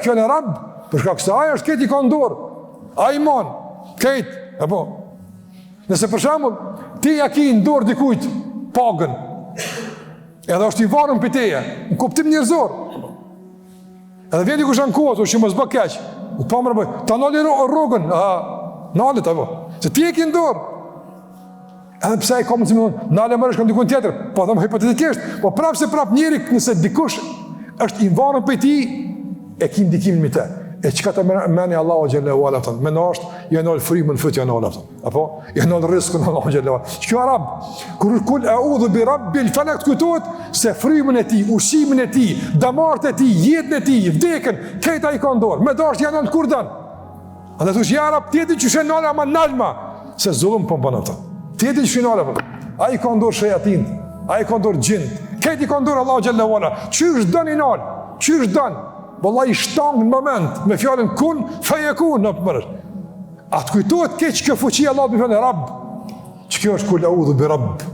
fjallën Rabb, përshka kësa aja është këti ka ndorë, a i mon, këti, apo. Nëse për shembull, ti ja ki ndorë dikujt pagën, edhe është i varën për teje, në kuptim njerëzor. Edhe vjen dikush në kohë, që mos bë keq, pa më rëbëj, ta nali rrugën, nalit, apo, se ti e ki ndorë. Edhe pse ai ka mundësi më thonë, nale më shkon dikun tjetër, po them hipotetikisht, po prapë se prapë njëri nëse dikush është i varur prej ti, e ki ndikimin me të. E çka të meni Allahu xhallahu ala ton, më është janë frymën fut janë ala ton. Apo janë rrezikun Allahu xhallahu. Kjo arab, kur kul a'udhu bi rabbil falaq kujtohet se frymën e tij, ushimin e tij, damartë e tij, jetën e tij, vdekën, këta i kanë dorë. Më dash janë kurdan. Ata thosh ja arab ti që shënala ama nalma, se zullum po bën ata. Ti di finale po. Ai ka ndor shejatin, ai ka ndor gjin. Këti ka ndor Allahu xhallahu ala. Çysh doni nal? Çysh don? Wallahi shtang në moment me fjalën kun fayakun në përsh. Atë kujtohet keq kjo fuqi Allahu më thënë Rabb. Ç'kjo është kul a'udhu bi rabb.